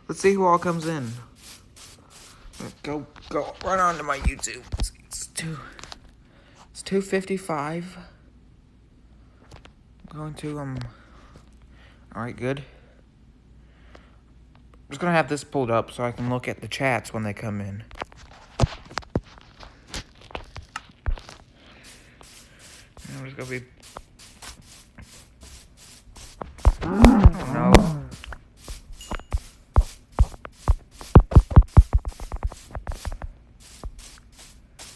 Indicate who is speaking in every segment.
Speaker 1: Let's see who all comes in. Go run on to my YouTube. It's 2:55. Going to Alright, good. I'm just gonna have this pulled up so I can look at the chats when they come in. And I'm just gonna be. Oh no.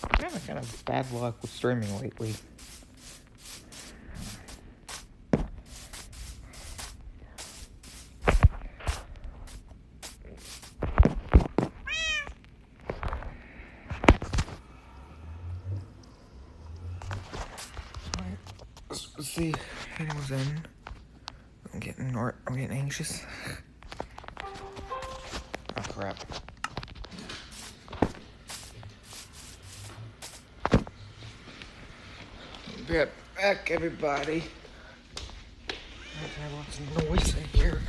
Speaker 1: I'm having kind of bad luck with streaming lately. Let's see if anyone's in. I'm getting anxious. Oh crap. Be right back, everybody. I've lots of noise in here.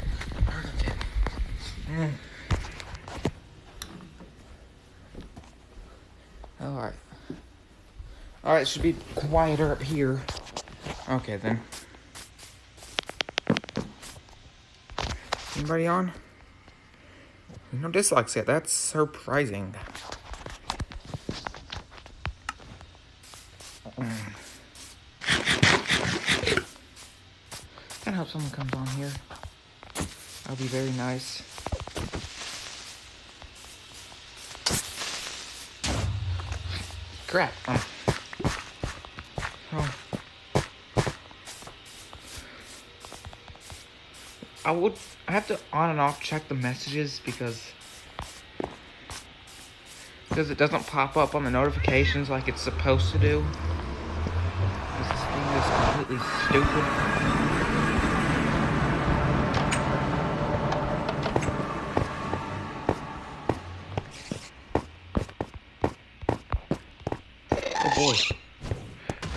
Speaker 1: Alright. Alright, it should be quieter up here. Okay, then. Anybody on? No dislikes yet. That's surprising. I hope someone comes on here. That'll be very nice. Crap. Oh. I have to on and off check the messages because it doesn't pop up on the notifications like it's supposed to do. This thing is completely stupid. Oh boy.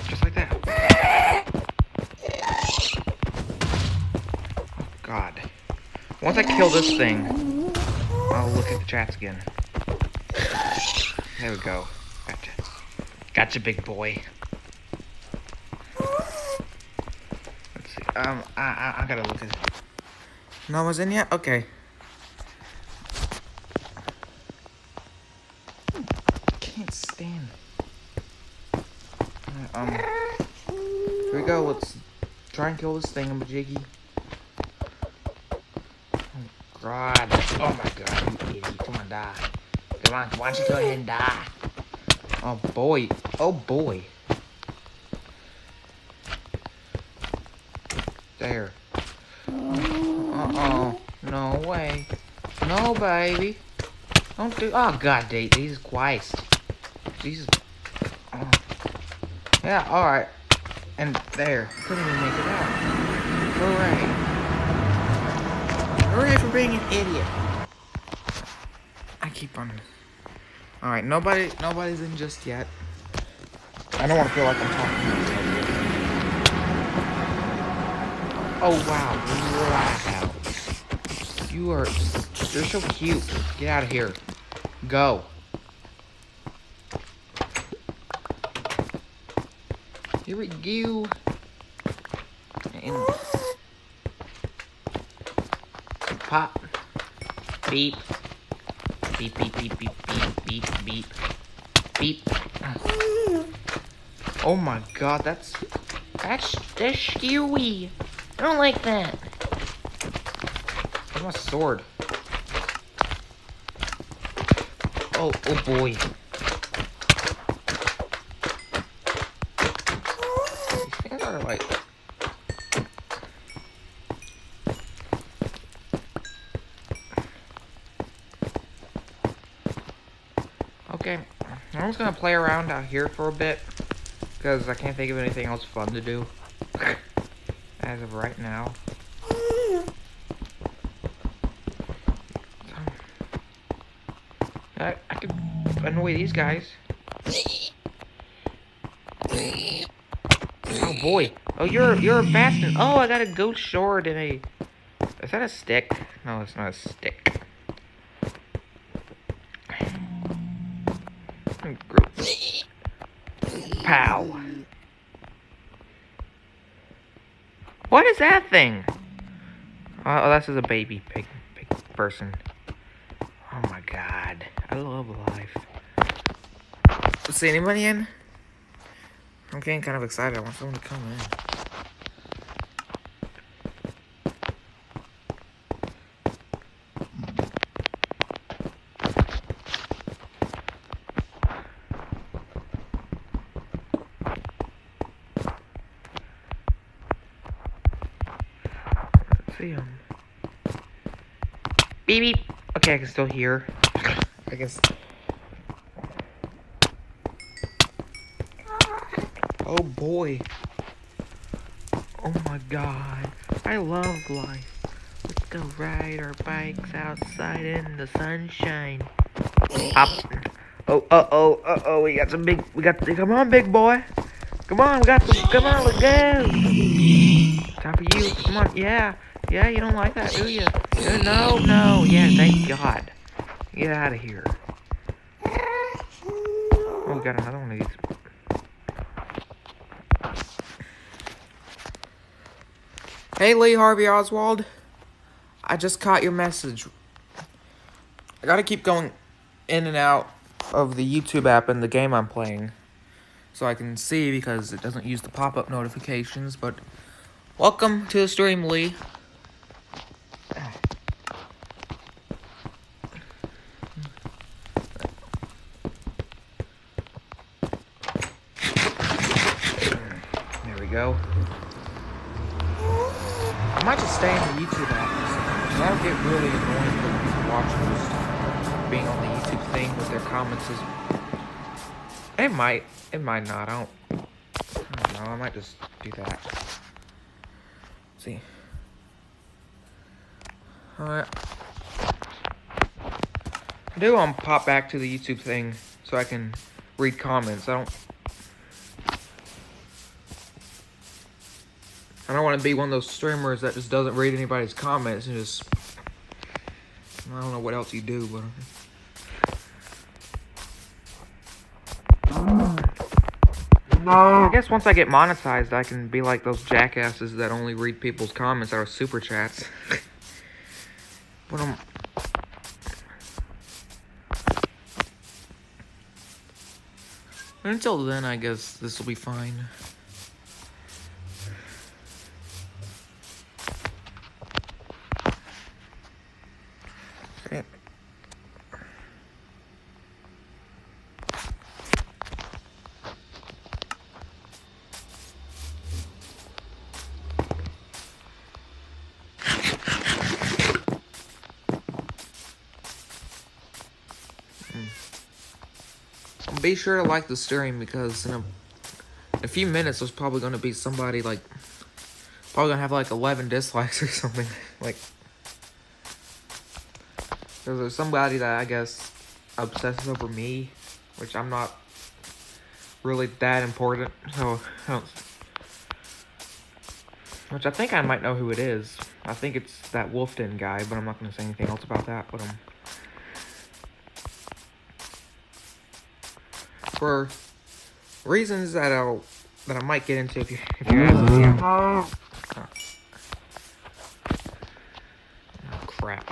Speaker 1: Just like that. Oh god. Once I kill this thing, I'll look at the chats again. There we go. Gotcha. Gotcha, big boy. Let's see. I gotta look at it. No one's in yet? Okay. Can't stand. Here we go. Let's try and kill this thingamajiggy. Oh god. Oh my god, you idiot. Come on, die. Come on, why don't you go ahead and die? Oh boy. Oh boy. There. Uh-oh. No way. No, baby. Don't do... Oh, God, Jesus Christ. Jesus. Oh. Yeah, alright. And there. Couldn't even make it out. Hooray. Hooray for being an idiot. I keep on... Alright, nobody's in just yet. I don't want to feel like I'm talking. Oh, wow. Wow. You're so cute. Get out of here. Go. Here we go. And pop. Beep. Beep, beep, beep, beep, beep, beep, beep. Beep. Oh my god, that's skewy. I don't like that. Where's my sword? Oh boy. These things are like... Okay, I'm just gonna play around out here for a bit, because I can't think of anything else fun to do, as of right now. I could annoy these guys. Oh boy. Oh, you're a bastard. Oh, I got a ghost sword and a... Is that a stick? No, it's not a stick. Pow. What is that thing? Oh, this is a baby pig person. Oh my god. I love life. See anybody in? I'm getting kind of excited. I want someone to come in. Let's see him. Beep beep. Okay, I can still hear. I guess. Oh boy. Oh my god. I love life. Let's go ride our bikes outside in the sunshine. Up. Oh, we got some big, come on, big boy. Come on, let's go. Time for you, come on, yeah, you don't like that, do you? No, yeah, thank God. Get out of here. Oh, we got another one of these. Hey, Lee Harvey Oswald. I just caught your message. I gotta keep going in and out of the YouTube app and the game I'm playing so I can see because it doesn't use the pop-up notifications, but welcome to the stream, Lee. There we go. I might just stay in the YouTube app. That'll get really annoying for people watching just being on the YouTube thing with their comments. It might not. I don't know. I might just do that. Let's see. Alright. I do want to pop back to the YouTube thing so I can read comments. I don't want to be one of those streamers that just doesn't read anybody's comments and just, I don't know what else you do, but I guess once I get monetized, I can be like those jackasses that only read people's comments that are super chats. But until then, I guess this will be fine. Be sure to like the stream because in a few minutes there's probably going to be somebody like probably going to have like 11 dislikes or something. Like there's somebody that I guess obsesses over me, which I'm not really that important, so which I think I might know who it is. I think it's that Wolfden guy, but I'm not going to say anything else about that. But for reasons that I might get into if you ask me. Oh crap!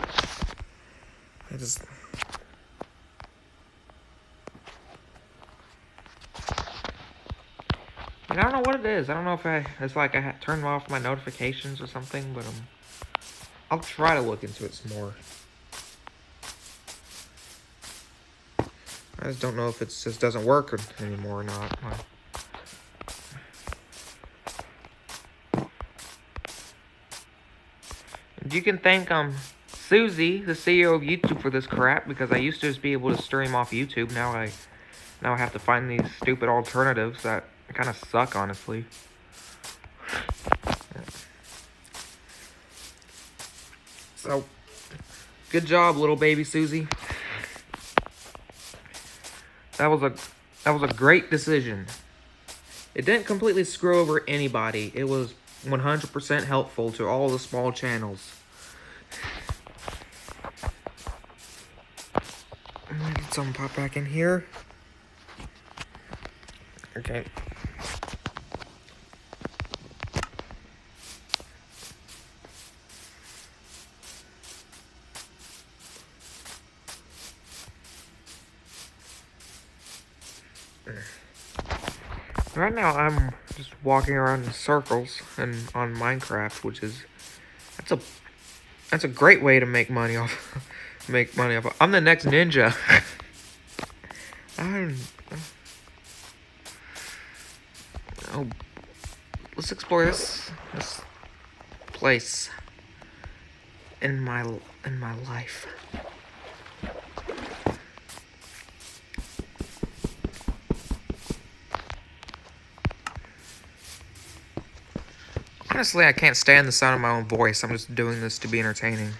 Speaker 1: I don't know what it is. I don't know if it's like I turned off my notifications or something, but I'll try to look into it some more. I just don't know if it just doesn't work anymore or not. You can thank Susie, the CEO of YouTube, for this crap, because I used to just be able to stream off YouTube. Now I have to find these stupid alternatives that kind of suck, honestly. So, good job, little baby Susie. That was a great decision. It didn't completely screw over anybody. It was 100% helpful to all the small channels. Let me get someone pop back in here. Okay. Right now I'm just walking around in circles and on Minecraft, which is that's a great way to make money off I'm the next ninja. Oh, let's explore this place in my life. Honestly, I can't stand the sound of my own voice. I'm just doing this to be entertaining.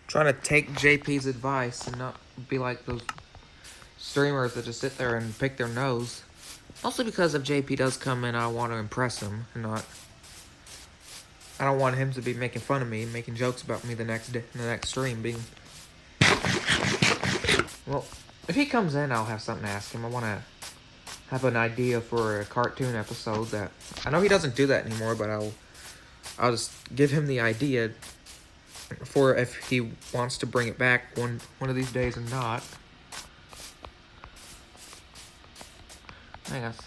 Speaker 1: Trying to take JP's advice and not be like those streamers that just sit there and pick their nose. Mostly because if JP does come in, I want to impress him and not. I don't want him to be making fun of me, making jokes about me the next day, the next stream. Well, if he comes in, I'll have something to ask him. I want to have an idea for a cartoon episode that I know he doesn't do that anymore, but I'll just give him the idea for if he wants to bring it back one of these days or not. I guess.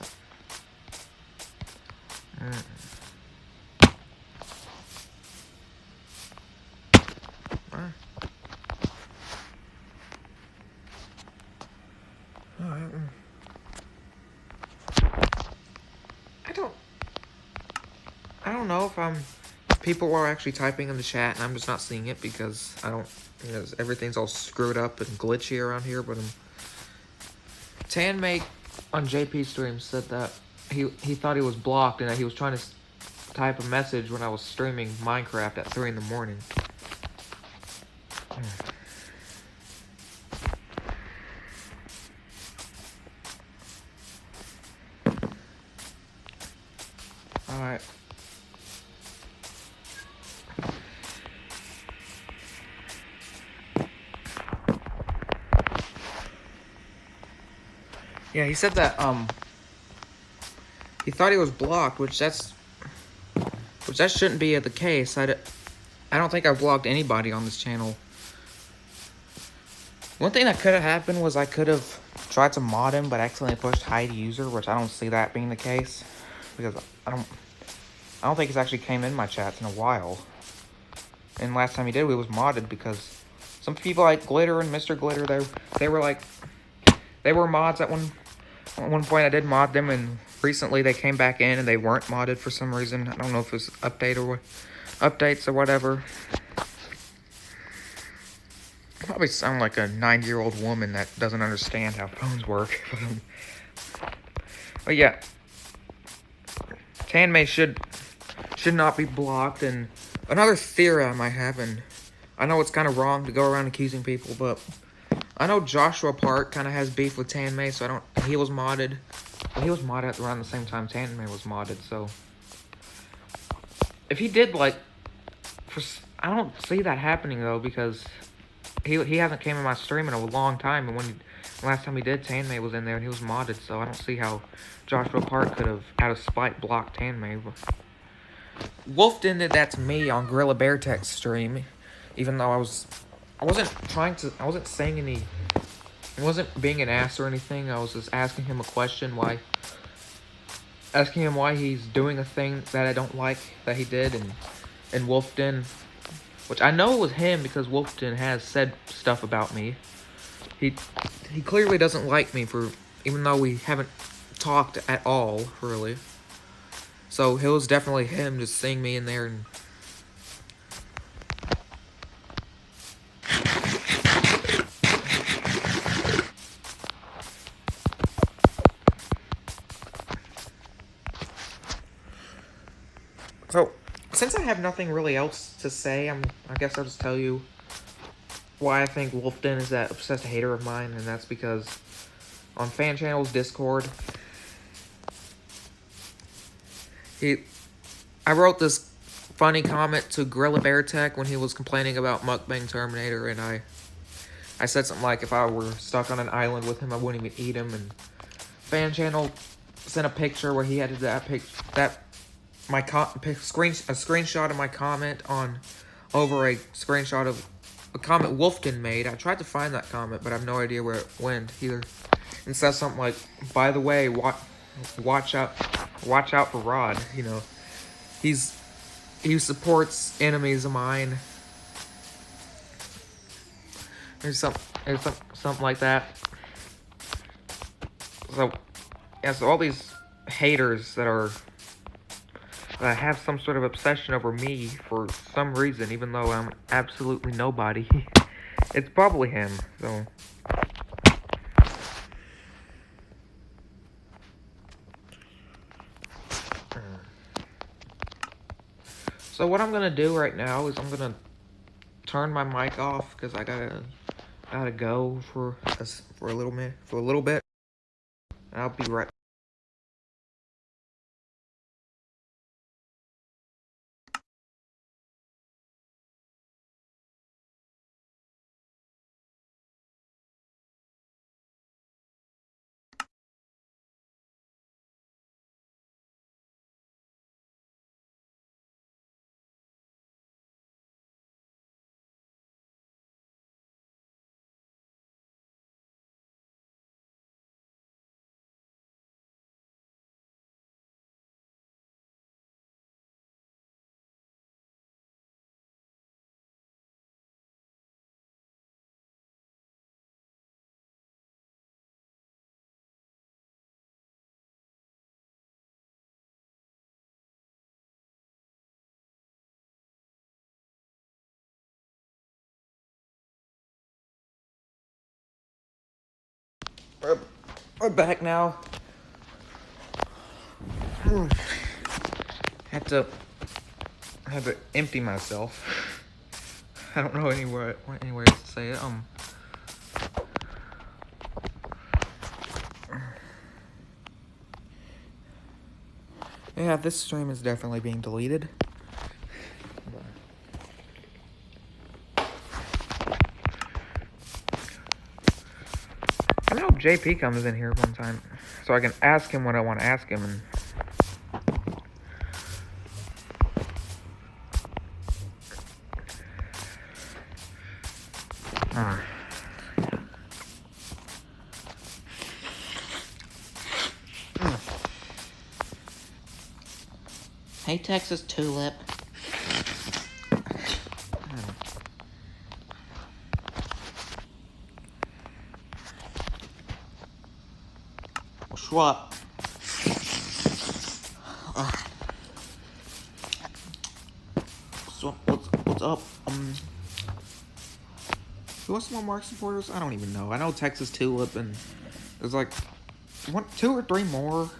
Speaker 1: I don't know if people are actually typing in the chat and I'm just not seeing it because everything's all screwed up and glitchy around here. But Tanmake on JP stream said that he thought he was blocked and that he was trying to type a message when I was streaming Minecraft at 3 in the morning. Alright. Yeah, he said that he thought he was blocked, which that shouldn't be the case. I don't think I've blocked anybody on this channel. One thing that could have happened was I could have tried to mod him, but accidentally pushed hide user, which I don't see that being the case because I don't think he's actually came in my chats in a while. And last time he did, we was modded because some people like Glitter and Mr. Glitter, they were mods at one point. I did mod them, and recently they came back in and they weren't modded for some reason. I don't know if it was updates or whatever. I probably sound like a 90-year-old woman that doesn't understand how phones work. But yeah, Tanmay should not be blocked. And another theory I might have, and I know it's kind of wrong to go around accusing people, but I know Joshua Park kind of has beef with Tanmay, so he was modded. Well, he was modded around the same time Tanmay was modded, so if he did, I don't see that happening though, because he hasn't came in my stream in a long time, and last time he did, Tanmay was in there and he was modded, so I don't see how Joshua Park could have, out of spite, blocked Tanmay. Wolfden did that to me on Gorilla Bear Tech's stream, even though I wasn't being an ass or anything. I was just asking him a question, asking him why he's doing a thing that I don't like that he did, and Wolfden, which I know it was him because Wolfden has said stuff about me. He clearly doesn't like me even though we haven't talked at all, really. So it was definitely him just seeing me in there and so, since I have nothing really else to say, I guess I'll just tell you why I think Wolfden is that obsessed hater of mine, and that's because on Fan Channel's Discord, I wrote this funny comment to Gorilla Bear Tech when he was complaining about Mukbang Terminator, and I said something like, if I were stuck on an island with him, I wouldn't even eat him. And Fan Channel sent a picture where he had a screenshot of my comment on over a screenshot of a comment Wolfkin made. I tried to find that comment, but I have no idea where it went either. And says something like, by the way, watch out for Rod. You know, he supports enemies of mine. There's something like that. So yeah, so all these haters that have some sort of obsession over me for some reason, even though I'm absolutely nobody. It's probably him. So what I'm gonna do right now is I'm gonna turn my mic off because I gotta go for a little bit. I'll be right. We're back now. Had to empty myself. I don't know anywhere else to say it. Yeah, this stream is definitely being deleted. I hope JP comes in here one time so I can ask him what I want to ask him. And hey, Texas Tulip. What? So what's up? Who else more Mark supporters? I don't even know. I know Texas Tulip, and there's like 2 or 3 more.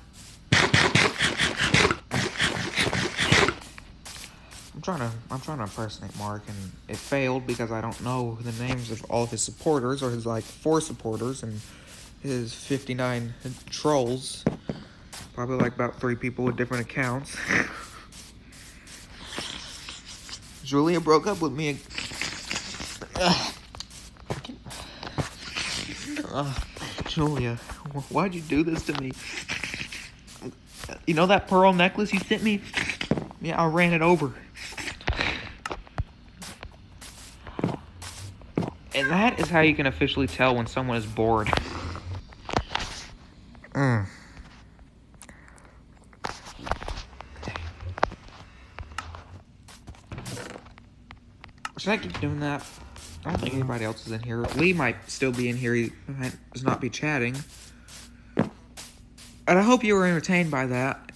Speaker 1: I'm trying to impersonate Mark, and it failed because I don't know the names of all of his supporters, or his like 4 supporters and his 59 trolls. Probably like about 3 people with different accounts. Julia broke up with me. Julia, why'd you do this to me? You know that pearl necklace you sent me? Yeah, I ran it over. And that is how you can officially tell when someone is bored. Should I keep doing that? I don't think anybody else is in here. Lee might still be in here. He might just not be chatting. And I hope you were entertained by that.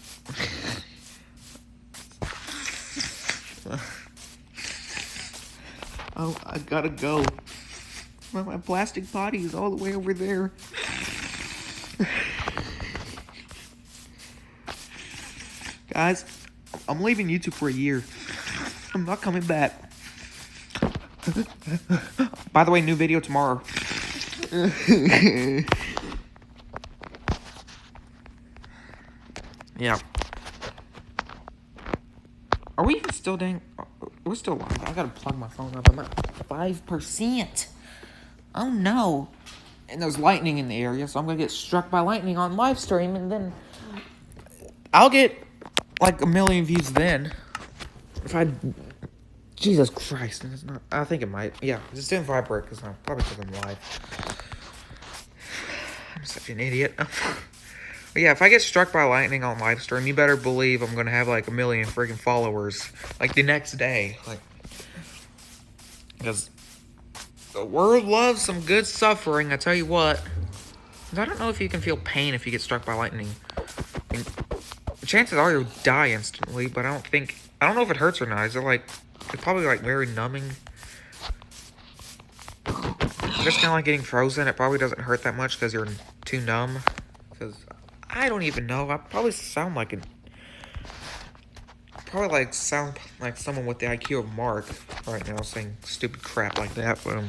Speaker 1: Oh, I gotta go. My plastic potty is all the way over there. Guys, I'm leaving YouTube for a year. I'm not coming back. By the way, new video tomorrow. Yeah. Are we even still dang? We're still live. I gotta plug my phone up. I'm at 5%. Oh no. And there's lightning in the area, so I'm gonna get struck by lightning on live stream, and then I'll get like 1,000,000 views then. If I, Jesus Christ, it's not. I think it might. Yeah, it just didn't vibrate because I'm live. I'm such an idiot. But yeah, if I get struck by lightning on live stream, you better believe I'm gonna have like 1,000,000 freaking followers like the next day, like because the world loves some good suffering. I tell you what. I don't know if you can feel pain if you get struck by lightning. I mean, chances are you'll die instantly, but I don't know if it hurts or not. Is it like, it's probably like very numbing. Just kind of like getting frozen. It probably doesn't hurt that much because you're too numb. Because I don't even know. I probably sound like sound like someone with the IQ of Mark right now saying stupid crap like that. But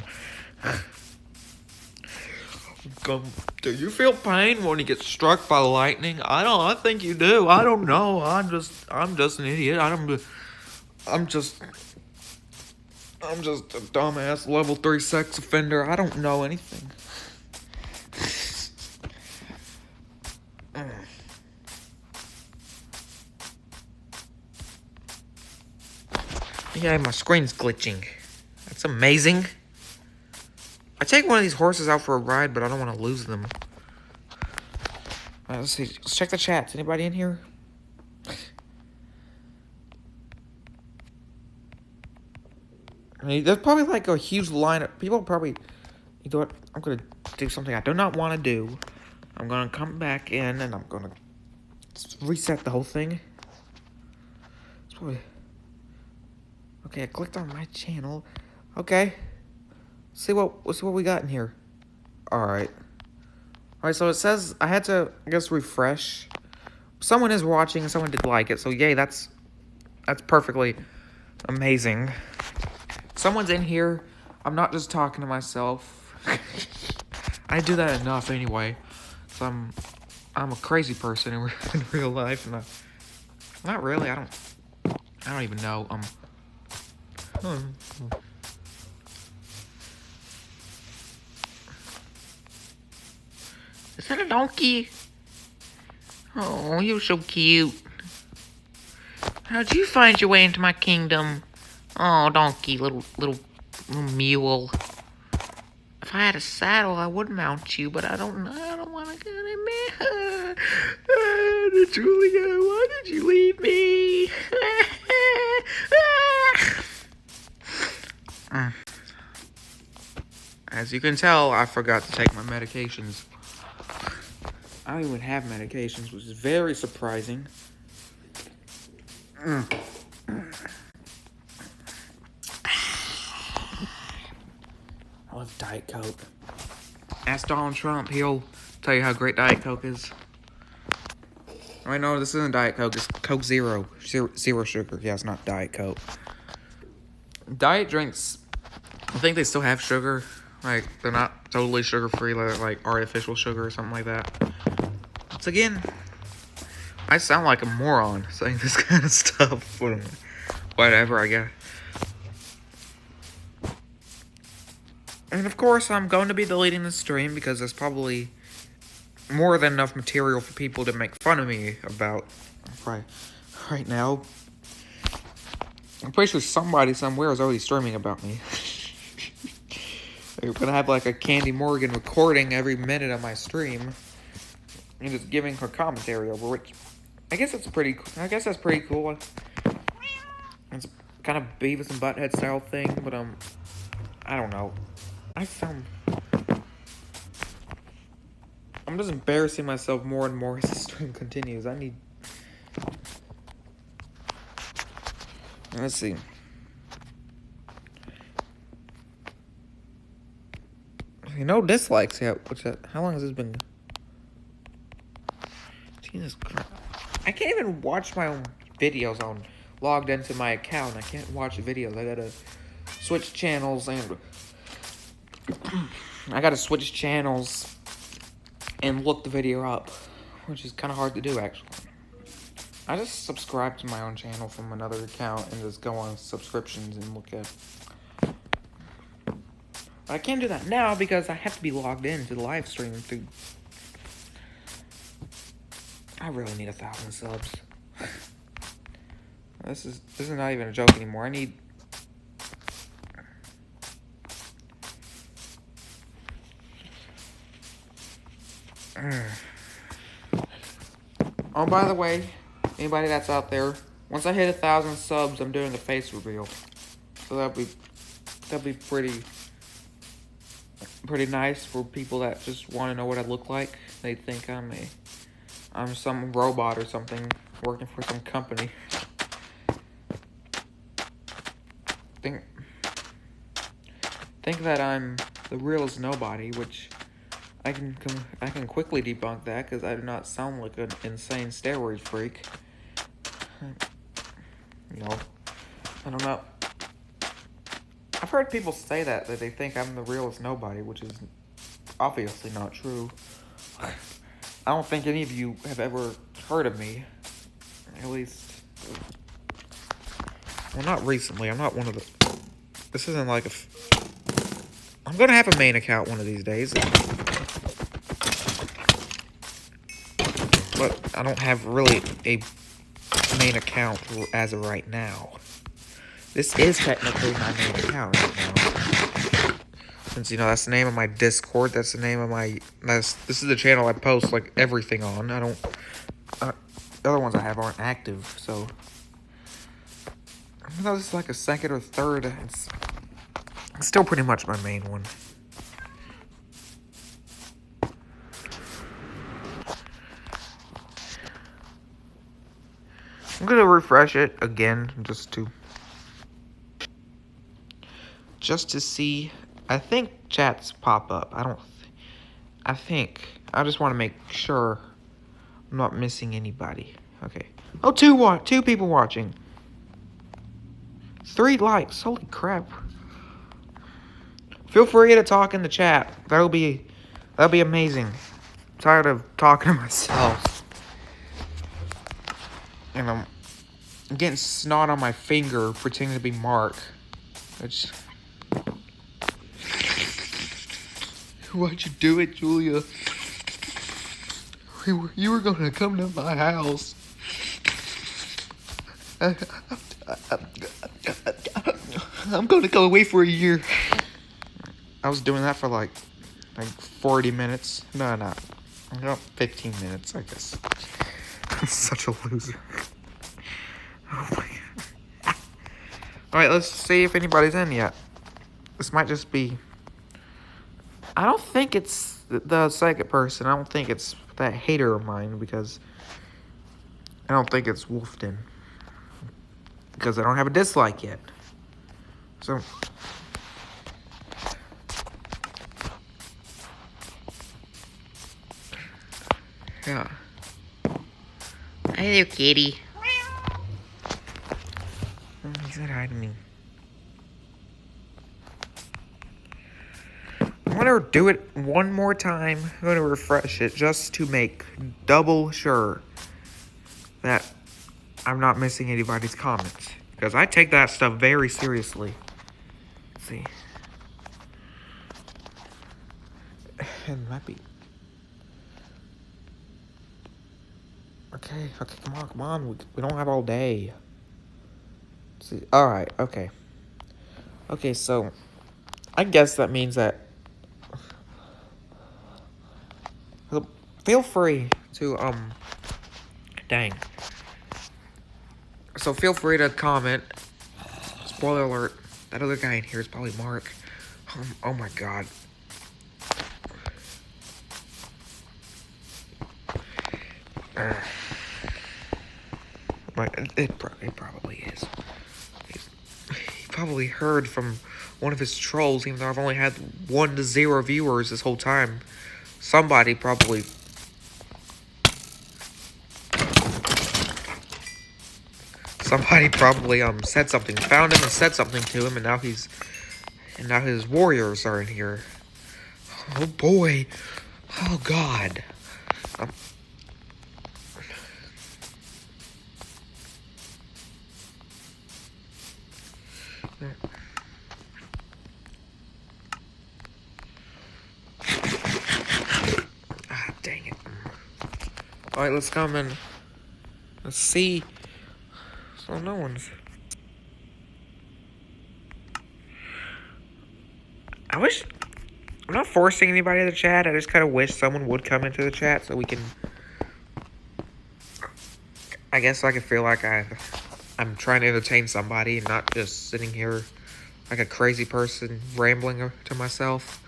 Speaker 1: do you feel pain when you get struck by lightning? I think you do. I don't know. I'm just an idiot. I'm just a dumbass level 3 sex offender. I don't know anything. Yeah, my screen's glitching. That's amazing. I take one of these horses out for a ride, but I don't want to lose them. Let's see. Let's check the chats. Anybody in here? I mean, there's probably like a huge line of people. Probably, you know what? I'm gonna do something I do not want to do. I'm gonna come back in and I'm gonna reset the whole thing. It's probably okay. I clicked on my channel. Okay. Let's see what we got in here. Alright, so it says I had to, I guess, refresh. Someone is watching and someone did like it, so yay, that's perfectly amazing. Someone's in here. I'm not just talking to myself. I do that enough anyway. So I'm a crazy person in real life. And not really. I don't even know. Is that a donkey? Oh, you're so cute. How'd you find your way into my kingdom? Oh, donkey, little mule. If I had a saddle, I would mount you, but I don't want to get in there. Julia, why did you leave me? As you can tell, I forgot to take my medications. I don't even have medications, which is very surprising. I love Diet Coke. Ask Donald Trump, he'll tell you how great Diet Coke is. I know this isn't Diet Coke, it's Coke Zero. Zero sugar. Yeah, it's not Diet Coke. Diet drinks, I think they still have sugar. Like, they're not totally sugar-free, like artificial sugar or something like that. Once again, I sound like a moron saying this kind of stuff. Whatever, I guess. And of course, I'm going to be deleting the stream because there's probably more than enough material for people to make fun of me about right now. I'm pretty sure somebody somewhere is already streaming about me. They're gonna have like a Candy Morgan recording every minute of my stream and just giving her commentary over, which I guess that's pretty cool. It's kind of Beavis and Butthead style thing, but I don't know. I'm just embarrassing myself more and more as the stream continues. Let's see. No dislikes yet. How long has this been? Jesus Christ. I can't even watch my own videos logged into my account. I can't watch videos. I gotta switch channels and look the video up, which is kind of hard to do, actually. I just subscribe to my own channel from another account and just go on subscriptions and look at. But I can't do that now because I have to be logged in to the live stream through. I really need 1,000 subs. This is not even a joke anymore. I need. Oh, by the way, anybody that's out there, once I hit 1,000 subs, I'm doing a face reveal. So that'd be pretty nice for people that just want to know what I look like. They think I'm some robot or something working for some company. Think that I'm the realest nobody, which I can quickly debunk that because I do not sound like an insane steroid freak. You know, I don't know. I've heard people say that they think I'm the realest nobody, which is obviously not true. I don't think any of you have ever heard of me. At least, well, not recently. I'm not one of the. This isn't like a. I'm gonna have a main account one of these days. But I don't have really a main account as of right now. This is technically my main account right now. Since, you know, that's the name of my Discord. That's the name of my... This is the channel I post, like, everything on. I don't... the other ones I have aren't active, so... I know this is like a second or third. It's still pretty much my main one. I'm gonna refresh it again just to see. I think chats pop up. I think. I just want to make sure I'm not missing anybody. Okay. Oh, two people watching. 3 likes. Holy crap. Feel free to talk in the chat. That'll be amazing. I'm tired of talking to myself. And I'm getting snot on my finger pretending to be Mark. Which... Why'd you do it, Julia? You were gonna come to my house. I'm gonna go away for a year. I was doing that for like 40 minutes. No, 15 minutes, I guess. I'm such a loser. Oh my god. Alright, let's see if anybody's in yet. This might just be... I don't think it's the second person. I don't think it's that hater of mine because I don't think it's Wolfden. Because I don't have a dislike yet. So... yeah. Hello, kitty. He said hi to me. I'm gonna do it one more time. I'm gonna refresh it just to make double sure that I'm not missing anybody's comments. Because I take that stuff very seriously. Let's see. It might be. Okay, come on. We don't have all day. Let's see. Alright, okay. Okay, so I guess that means that feel free to dang. So feel free to comment. Spoiler alert, that other guy in here is probably Mark. Oh my god. It probably is. He probably heard from one of his trolls, even though I've only had 1 to 0 viewers this whole time. Somebody probably said something, found him and said something to him, and now his warriors are in here. Oh boy. Oh god. Ah, dang it. Alright, let's come and let's see. So no one's. I wish. I'm not forcing anybody to the chat. I just kind of wish someone would come into the chat so we can. I guess I could feel like I'm trying to entertain somebody and not just sitting here like a crazy person rambling to myself.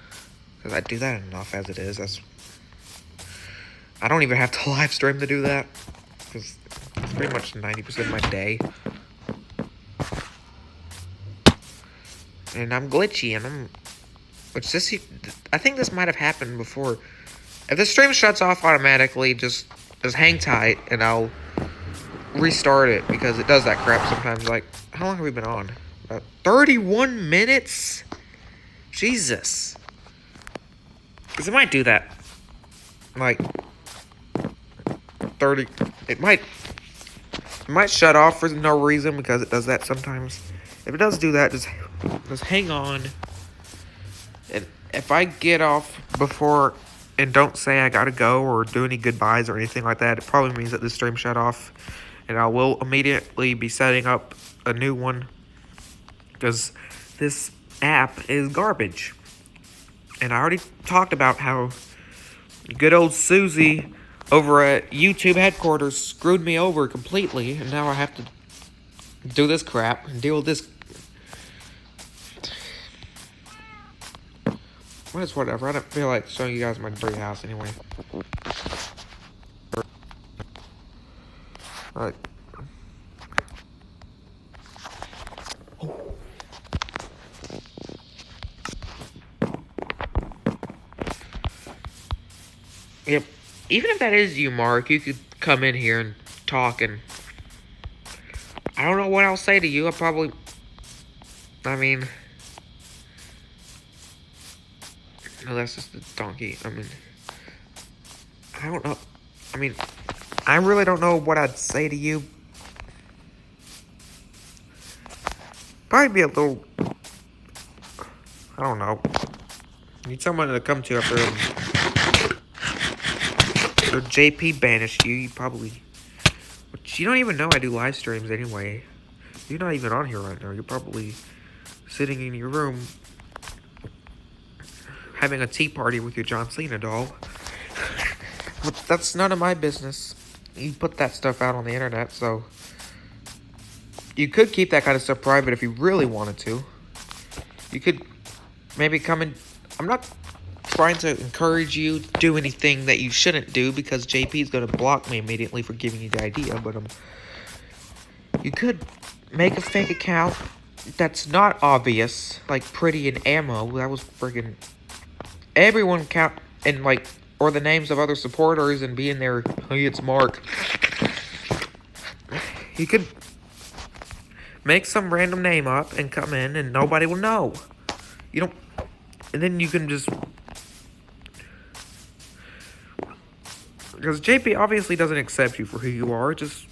Speaker 1: Because I do that enough as it is. I don't even have to live stream to do that. Because it's pretty much 90% of my day. And I'm glitchy and I'm... Which this... I think this might have happened before. If the stream shuts off automatically, just hang tight and I'll restart it. Because it does that crap sometimes. Like, how long have we been on? About 31 minutes? Jesus. Because it might do that. Like... 30... It might shut off for no reason because it does that sometimes. If it does do that, just hang on. And if I get off before and don't say I gotta go or do any goodbyes or anything like that, it probably means that this stream shut off. And I will immediately be setting up a new one. Because this app is garbage. And I already talked about how good old Susie over at YouTube headquarters screwed me over completely. And now I have to do this crap and deal with this. Well, it's whatever. I don't feel like showing you guys my dirty house anyway. Alright. Yep. Even if that is you, Mark, you could come in here and talk, and I don't know what I'll say to you. I mean, no, that's just the donkey. I mean, I don't know. I mean, I really don't know what I'd say to you. Probably be a little, I don't know. Need someone to come to after JP banished you. You probably, but you don't even know I do live streams anyway. You're not even on here right now. You're probably sitting in your room having a tea party with your John Cena doll. But that's none of my business. You put that stuff out on the internet, so you could keep that kind of stuff private if you really wanted to. You could maybe come in. I'm not trying to encourage you to do anything that you shouldn't do because JP is going to block me immediately for giving you the idea, but you could make a fake account that's not obvious, like Pretty and Ammo. That was friggin' everyone count and like, or the names of other supporters and be in there. Hey, it's Mark. You could make some random name up and come in and nobody will know. You don't, and then you can just, because JP obviously doesn't accept you for who you are. Just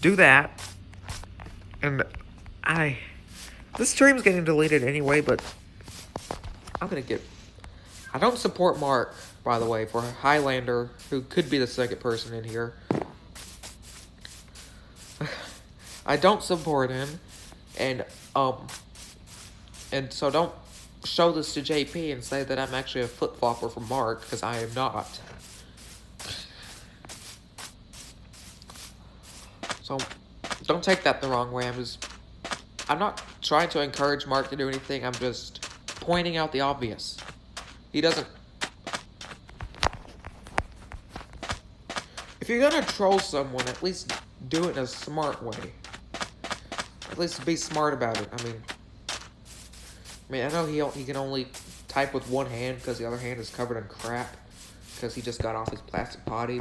Speaker 1: do that. And this stream's getting deleted anyway, but I don't support Mark, by the way, for Highlander, who could be the second person in here. I don't support him, and so don't show this to JP and say that I'm actually a flip-flopper for Mark, because I am not. So, don't take that the wrong way. I'm not trying to encourage Mark to do anything. I'm just pointing out the obvious. He doesn't. If you're gonna troll someone, at least do it in a smart way. At least be smart about it. I mean, I know he can only type with one hand because the other hand is covered in crap because he just got off his plastic potty.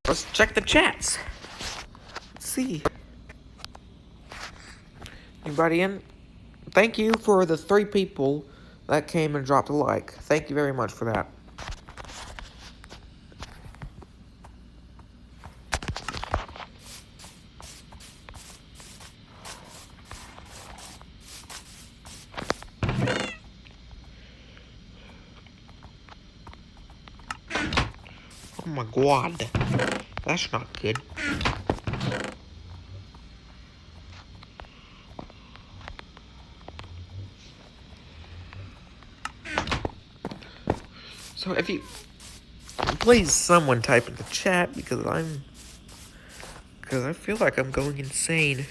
Speaker 1: Let's check the chats. Let's see. Anybody in? Thank you for the 3 people that came and dropped a like. Thank you very much for that. Oh my god. That's not good. So if you... Please someone type in the chat because I feel like I'm going insane.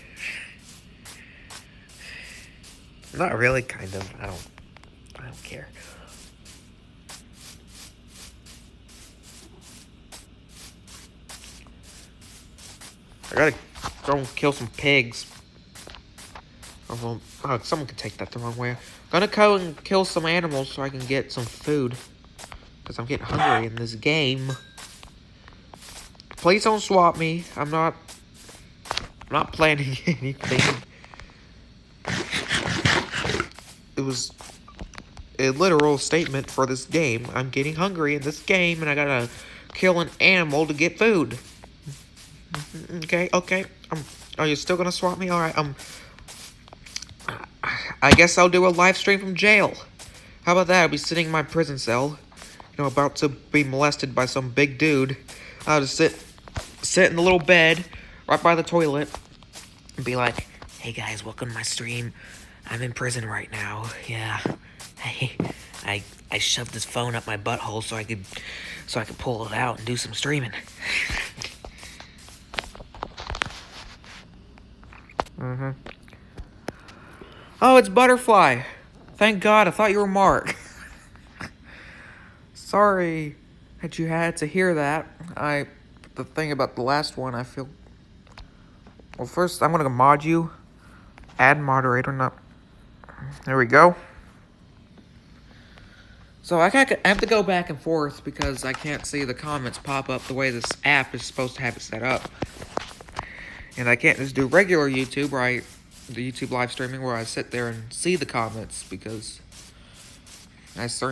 Speaker 1: Not really, kind of. I don't care. I gotta go and kill some pigs. Oh, someone can take that the wrong way. Gonna go and kill some animals so I can get some food. Because I'm getting hungry in this game. Please don't swap me. I'm not planning anything. It was a literal statement for this game. I'm getting hungry in this game and I gotta kill an animal to get food. Okay. Are you still gonna swap me? Alright, I guess I'll do a live stream from jail. How about that? I'll be sitting in my prison cell, about to be molested by some big dude. I'll just sit in the little bed right by the toilet and be like, "Hey guys, welcome to my stream. I'm in prison right now. Yeah. Hey, I shoved this phone up my butthole so I could pull it out and do some streaming." Oh, it's Butterfly. Thank God, I thought you were Mark. Sorry that you had to hear that. The thing about the last one, I feel... Well, first, I'm gonna mod you. Add moderator, not... There we go. So I have to go back and forth because I can't see the comments pop up the way this app is supposed to have it set up. And I can't just do regular YouTube the YouTube live streaming where I sit there and see the comments because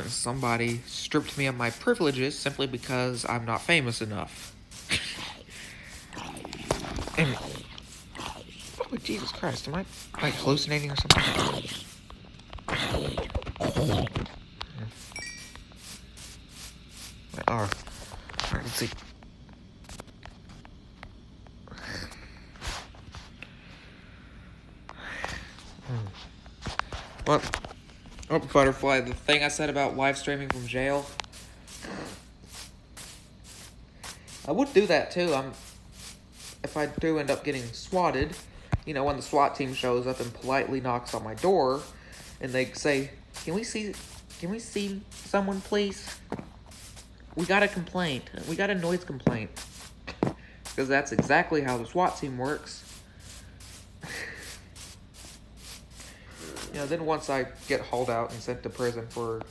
Speaker 1: somebody stripped me of my privileges simply because I'm not famous enough. And, oh, Jesus Christ, am I like hallucinating or something? Alright, let's see. What? Oh, Butterfly, the thing I said about live streaming from jail. I would do that too. If I do end up getting swatted, when the SWAT team shows up and politely knocks on my door, and they say, "Can we see someone, please? We got a complaint. We got a noise complaint." Because that's exactly how the SWAT team works. Then once I get hauled out and sent to prison for,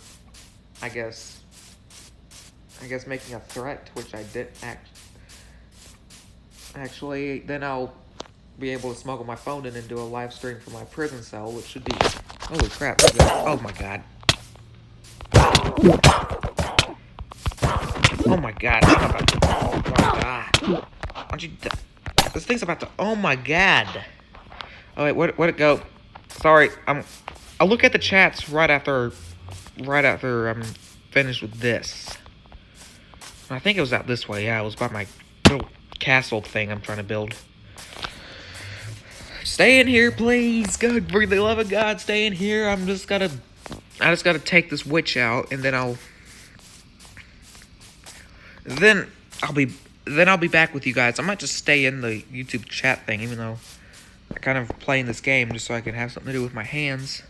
Speaker 1: I guess making a threat, which I didn't actually, then I'll be able to smuggle my phone in and do a live stream from my prison cell, which should be, holy crap, oh my god. Oh my god, oh my god. This thing's about to, oh my god. Oh wait, where'd it go? Sorry, I'll look at the chats right after I'm finished with this. I think it was out this way. Yeah, it was by my little castle thing I'm trying to build. Stay in here, please. God, for the love of God, stay in here. I just gotta take this witch out, and then I'll be back with you guys. I might just stay in the YouTube chat thing, even though I kind of playing this game just so I can have something to do with my hands.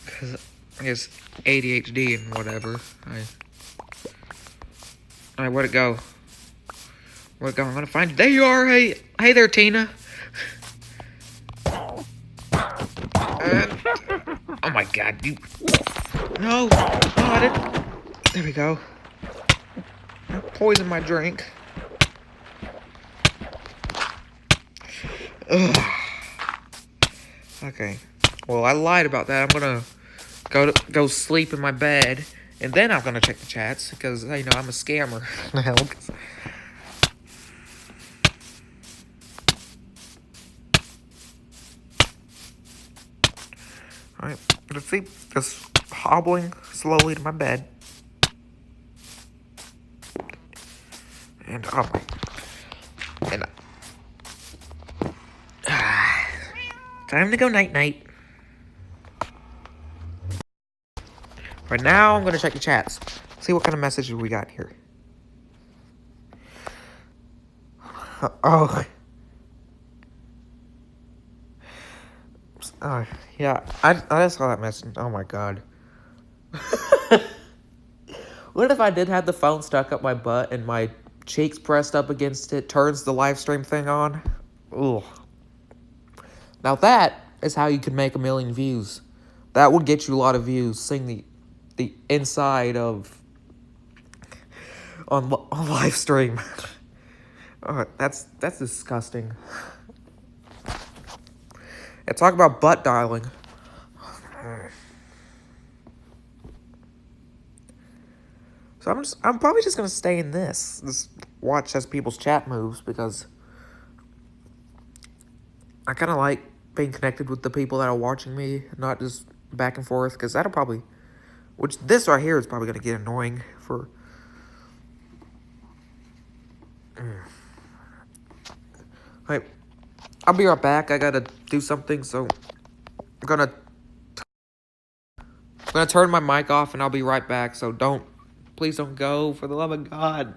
Speaker 1: Because I guess ADHD and whatever. Alright, where'd it go? Where'd it go? I'm gonna find you. There you are! Hey there, Tina! Oh my god, you... No! I didn't... There we go. I poisoned my drink. Ugh. Okay. Well, I lied about that. I'm gonna go sleep in my bed, and then I'm gonna check the chats because you know I'm a scammer now. All right, let's see. Just hobbling slowly to my bed, and and time to go night night. Right now, I'm gonna check the chats. See what kind of messages we got here. Oh. Oh, yeah. I just saw that message. Oh my god. What if I did have the phone stuck up my butt and my cheeks pressed up against it, turns the live stream thing on? Ugh. Now that is how you can make 1 million views. That would get you a lot of views. Seeing the inside of on live stream. That's disgusting. And talk about butt dialing. So I'm probably just gonna stay in this watch as people's chat moves because I kind of like being connected with the people that are watching me, not just back and forth. Because that'll probably, which this right here is probably gonna get annoying for. Hey, I'll be right back. I gotta do something, so I'm gonna turn my mic off and I'll be right back. So please don't go, for the love of God.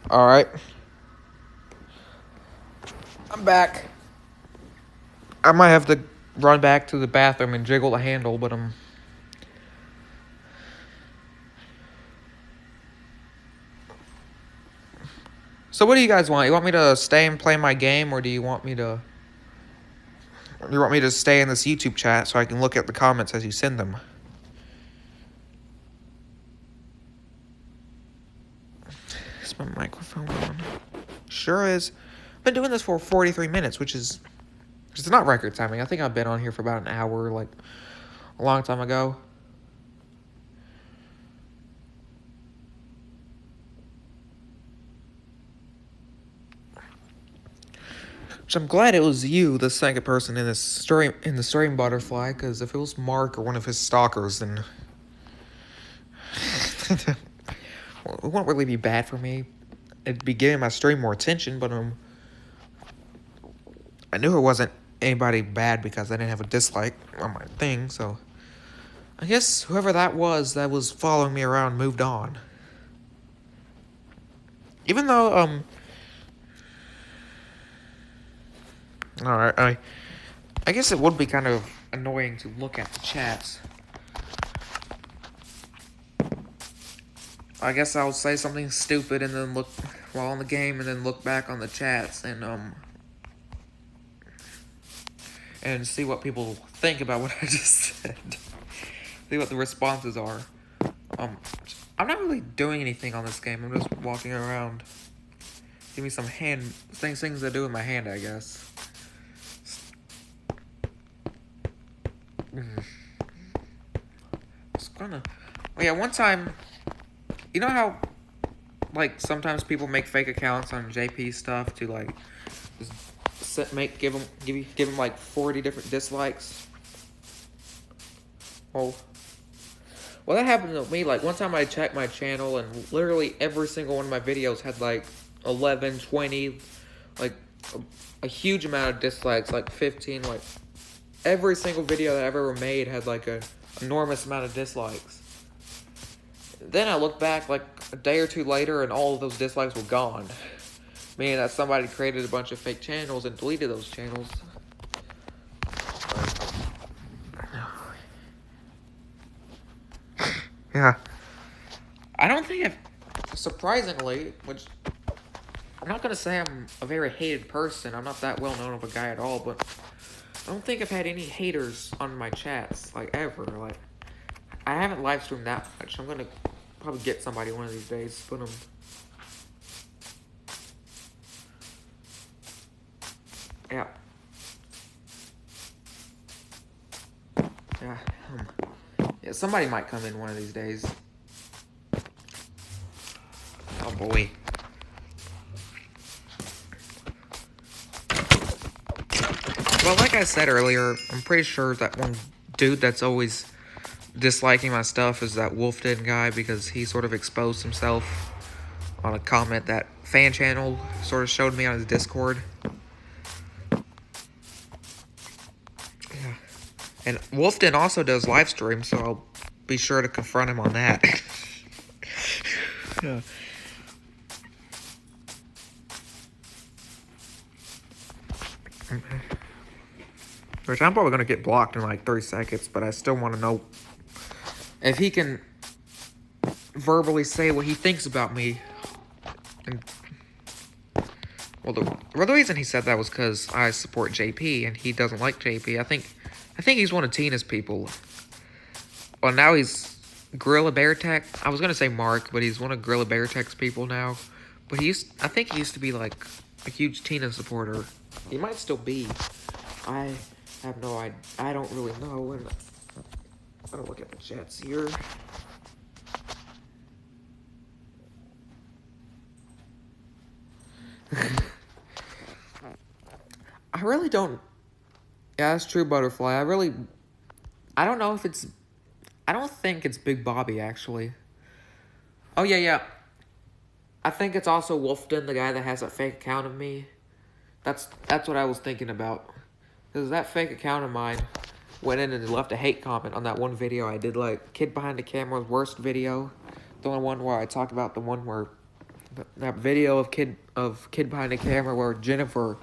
Speaker 1: All right, I'm back. I might have to run back to the bathroom and jiggle the handle, but So what do you guys want? You want me to stay and play my game, or do you want me to stay in this YouTube chat so I can look at the comments as you send them? Is my microphone on? Sure is. I've been doing this for 43 minutes, which is not record timing. I think I've been on here for about an hour, like a long time ago. Which I'm glad it was you, the second person in the stream butterfly, because if it was Mark or one of his stalkers, then it wouldn't really be bad for me. It'd be giving my stream more attention, but I knew it wasn't anybody bad because I didn't have a dislike on my thing, so I guess whoever that was following me around moved on. Even though, alright, I guess it would be kind of annoying to look at the chats. I guess I'll say something stupid and then look while on the game and then look back on the chats and see what people think about what I just said. See what the responses are. I'm not really doing anything on this game. I'm just walking around. Give me some things to do with my hand, I guess. It's gonna. Oh yeah, one time. You know how, like, sometimes people make fake accounts on JP stuff to like just give them like 40 different dislikes. Well, that happened to me. Like, one time I checked my channel and literally every single one of my videos had like 11, 20, like a huge amount of dislikes, like 15, like every single video that I've ever made had like an enormous amount of dislikes. Then I look back like a day or two later and all of those dislikes were gone. Meaning that somebody created a bunch of fake channels and deleted those channels. Yeah. I don't think I've, surprisingly, which I'm not going to say I'm a very hated person. I'm not that well known of a guy at all, but I don't think I've had any haters on my chats, like, ever. Like, I haven't live streamed that much. I'm going to probably get somebody one of these days, put them... Yeah. Yeah. Yeah, somebody might come in one of these days. Oh, boy. Well, like I said earlier, I'm pretty sure that one dude that's always disliking my stuff is that Wolfden guy, because he sort of exposed himself on a comment that Fan Channel sort of showed me on his Discord. Yeah. And Wolfden also does live streams, so I'll be sure to confront him on that. Yeah. Which I'm probably going to get blocked in like 30 seconds, but I still want to know if he can verbally say what he thinks about me. And, well, the reason he said that was because I support JP, and he doesn't like JP. I think he's one of Tina's people. Well, now he's Gorilla Bear Tech. I was going to say Mark, but he's one of Gorilla Bear Tech's people now. But I think he used to be like a huge Tina supporter. He might still be. I have no idea. I don't really know. And I don't look at the chats here. I really don't. Yeah, that's true, Butterfly. I don't know if it's... I don't think it's Big Bobby, actually. Oh, yeah. I think it's also Wolfden, the guy that has that fake account of me. That's what I was thinking about. Because that fake account of mine went in and left a hate comment on that one video I did, like, Kid Behind the Camera's worst video. The only one where I talk about the one where... That video of Kid Behind the Camera where Jennifer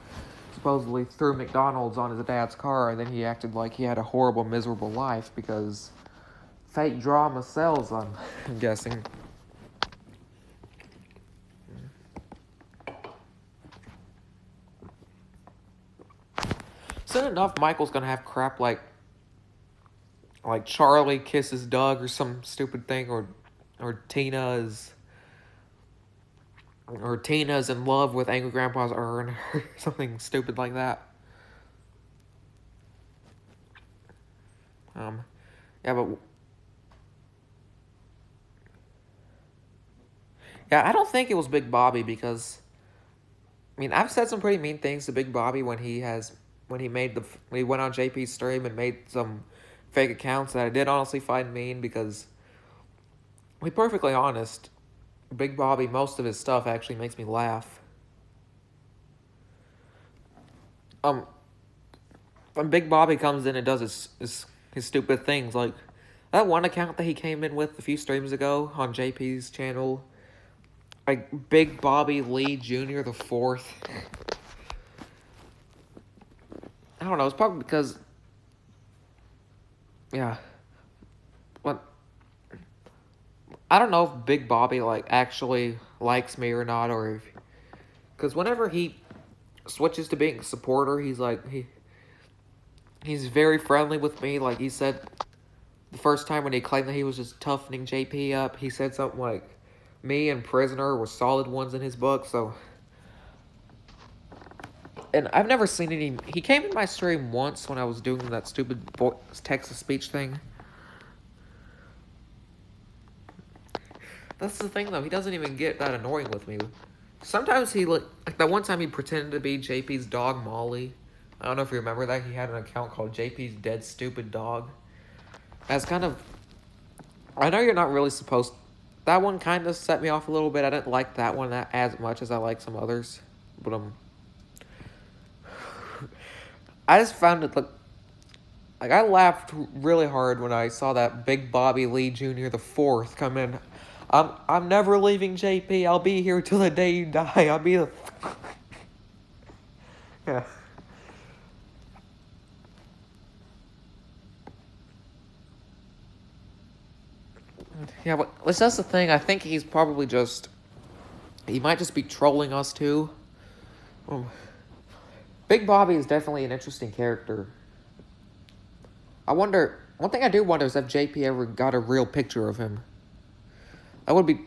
Speaker 1: supposedly threw McDonald's on his dad's car, and then he acted like he had a horrible, miserable life because fake drama sells, I'm guessing. Soon enough, Michael's gonna have crap like Charlie kisses Doug or some stupid thing, or Tina's in love with Angry Grandpa's urn, or something stupid like that. Yeah, but... Yeah, I don't think it was Big Bobby, because... I mean, I've said some pretty mean things to Big Bobby when he went on JP's stream and made some fake accounts that I did honestly find mean, because... To be perfectly honest, Big Bobby, most of his stuff actually makes me laugh. When Big Bobby comes in and does his stupid things, like that one account that he came in with a few streams ago on JP's channel, like Big Bobby Lee Jr. the 4th. I don't know, it's probably because... Yeah. What... I don't know if Big Bobby, like, actually likes me or not, or if... Because whenever he switches to being a supporter, he's like... He's very friendly with me. Like, he said... The first time when he claimed that he was just toughening JP up, he said something like... Me and Prisoner were solid ones in his book, so... And I've never seen any... He came in my stream once when I was doing that stupid text-to-speech thing. That's the thing, though. He doesn't even get that annoying with me. Sometimes he, like that one time he pretended to be JP's dog, Molly. I don't know if you remember that. He had an account called JP's Dead Stupid Dog. That's kind of... I know you're not really supposed... That one kind of set me off a little bit. I didn't like that one as much as I like some others. But, I just found it, like...
Speaker 2: Like, I laughed really hard when I saw that Big Bobby Lee Jr. the fourth come in. I'm never leaving JP. I'll be here till the day you die. I'll be the yeah. Yeah, but that's the thing. I think he's probably just he might just be trolling us too. Um, Big Bobby is definitely an interesting character. I wonder. One thing I do wonder is if JP ever got a real picture of him. That would be.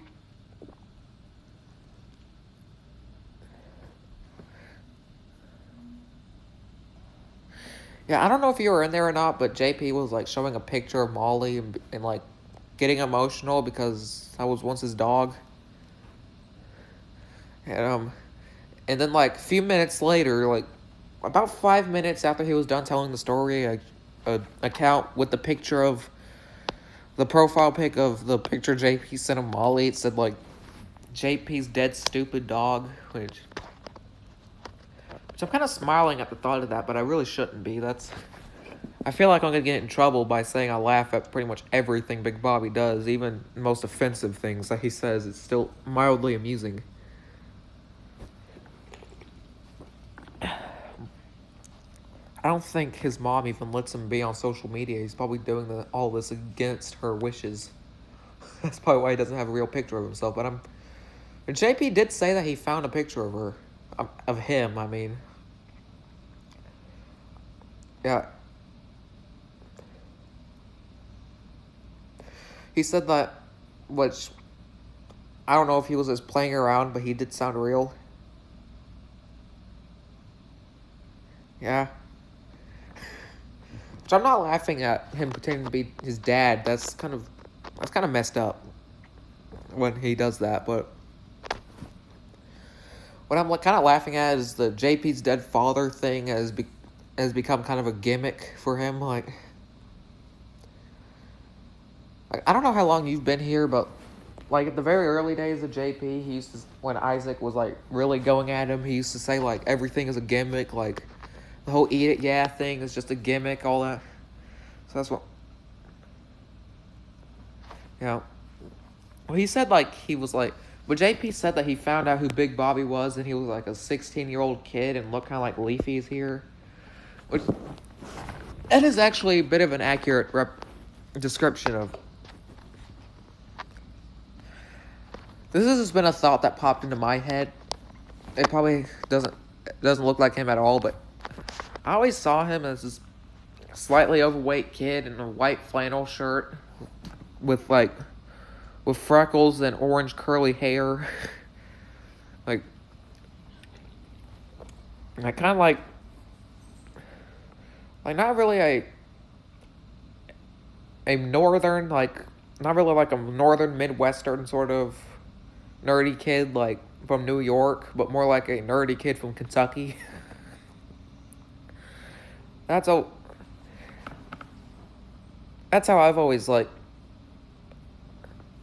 Speaker 2: Yeah, I don't know if you were in there or not, but JP was like showing a picture of Molly and like getting emotional because I was once his dog. And and then like a few minutes later, like about 5 minutes after he was done telling the story, a account with the picture of the profile pic of the picture JP sent him Molly. It said like JP's dead stupid dog, which I'm kind of smiling at the thought of that, but I really shouldn't be. I feel like I'm gonna get in trouble by saying I laugh at pretty much everything Big Bobby does, even the most offensive things that he says. It's still mildly amusing. I don't think his mom even lets him be on social media. He's probably doing all this against her wishes. That's probably why he doesn't have a real picture of himself. But JP did say that he found a picture of her, of him. I mean, yeah. He said that, which I don't know if he was just playing around, but he did sound real. Yeah. Which I'm not laughing at him pretending to be his dad. That's kind of messed up when he does that. But what I'm kind of laughing at is the JP's dead father thing has become kind of a gimmick for him. Like I don't know how long you've been here, but like at the very early days of JP, he used to, when Isaac was like really going at him, he used to say like everything is a gimmick, like the whole eat it yeah thing is just a gimmick, all that. So that's what. Yeah. Well, he said like he was like, but JP said that he found out who Big Bobby was, and he was like a 16-year-old kid and looked kind of like Leafy's here. Which that is actually a bit of an accurate description of. This has just been a thought that popped into my head. It probably doesn't look like him at all, but I always saw him as this slightly overweight kid in a white flannel shirt with freckles and orange curly hair. like kind of like not really a northern, like not really like a northern midwestern sort of nerdy kid like from New York, but more like a nerdy kid from Kentucky. That's how I've always like.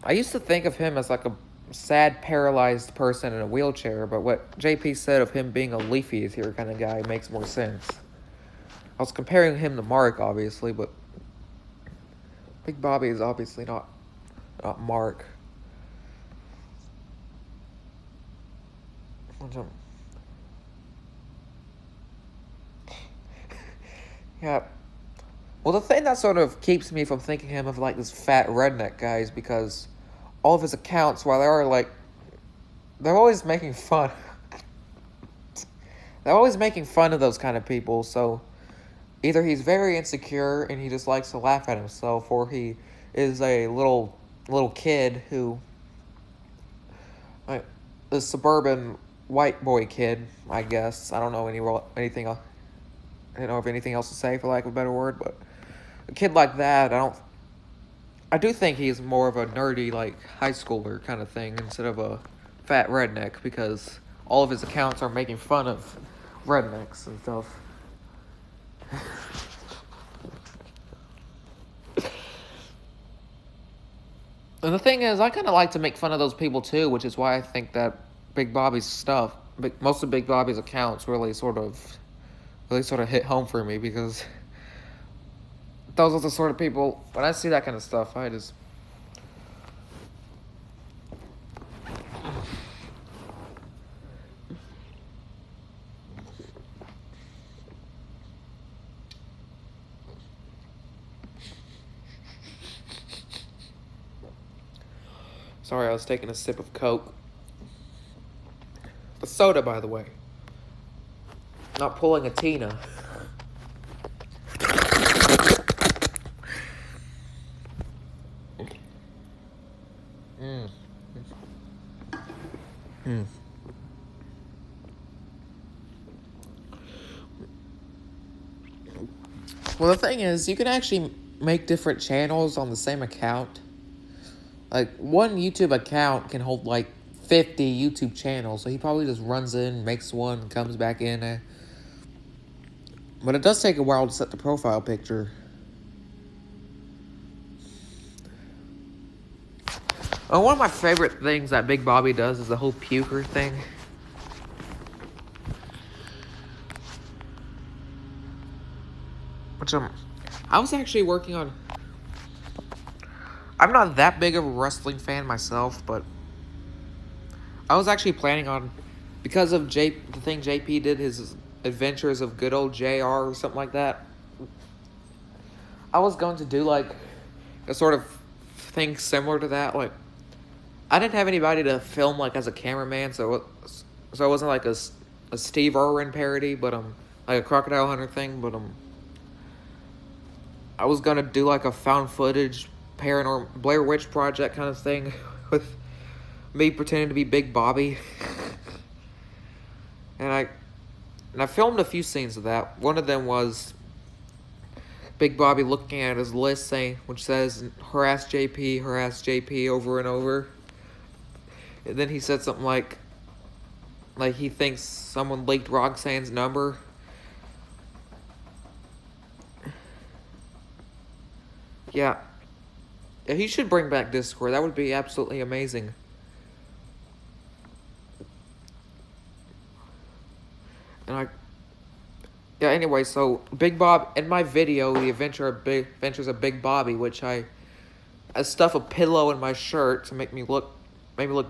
Speaker 2: I used to think of him as like a sad, paralyzed person in a wheelchair, but what JP said of him being a Leafy is here kind of guy makes more sense. I was comparing him to Mark, obviously, but Big Bobby is obviously not Mark. Yeah. Well, the thing that sort of keeps me from thinking him of like this fat redneck guy is because all of his accounts, while they are like, they're always making fun. They're always making fun of those kind of people, so either he's very insecure and he just likes to laugh at himself, or he is a little kid who, like, a suburban white boy kid, I guess. I don't know anything. I don't know if anything else to say, for lack of a better word, but a kid like that, I do think he's more of a nerdy, like, high schooler kind of thing instead of a fat redneck, because all of his accounts are making fun of rednecks and stuff. And the thing is, I kind of like to make fun of those people too, which is why I think that Big Bobby's stuff, most of Big Bobby's accounts really sort of hit home for me, because those are the sort of people, when I see that kind of stuff, I just... Sorry, I was taking a sip of Coke. A soda, by the way. Not pulling a Tina. Well, the thing is, you can actually make different channels on the same account. Like, one YouTube account can hold, like, 50 YouTube channels, so he probably just runs in, makes one, comes back in. But it does take a while to set the profile picture. One of my favorite things that Big Bobby does is the whole puker thing. Which I was actually working on... I'm not that big of a wrestling fan myself, but I was actually planning on, because of the thing JP did, his Adventures of Good Old JR or something like that, I was going to do like a sort of thing similar to that. Like, I didn't have anybody to film like as a cameraman, so it wasn't like a Steve Irwin parody, but like a Crocodile Hunter thing, but I was gonna do like a found footage paranormal Blair Witch Project kind of thing with me pretending to be Big Bobby. and I filmed a few scenes of that. One of them was Big Bobby looking at his list which says harass JP over and over. And then he said something like he thinks someone leaked Roxanne's number. Yeah, he should bring back Discord. That would be absolutely amazing. And yeah, anyway, so Big Bob, in my video, The Adventures of Big Bobby, which I stuff a pillow in my shirt to make me look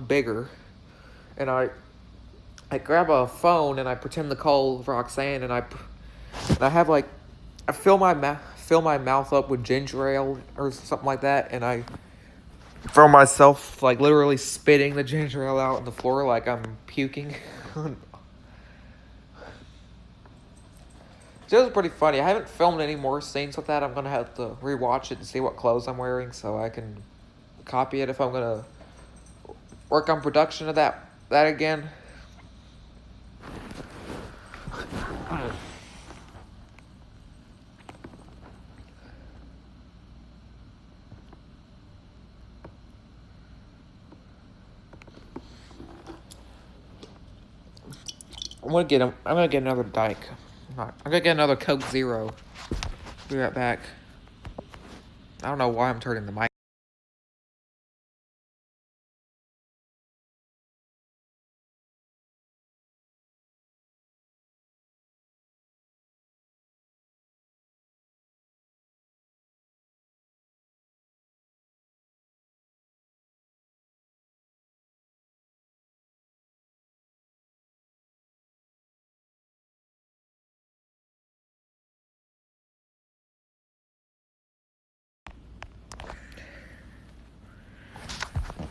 Speaker 2: bigger. And I grab a phone and I pretend to call Roxanne, and I have like, I fill my mouth up with ginger ale or something like that, and I film myself like literally spitting the ginger ale out on the floor like I'm puking. It was pretty funny. I haven't filmed any more scenes with that. I'm gonna have to rewatch it and see what clothes I'm wearing so I can copy it if I'm gonna work on production of that again. I'm gonna get another Dyke. I'm gonna get another Coke Zero. Be right back. I don't know why I'm turning the mic.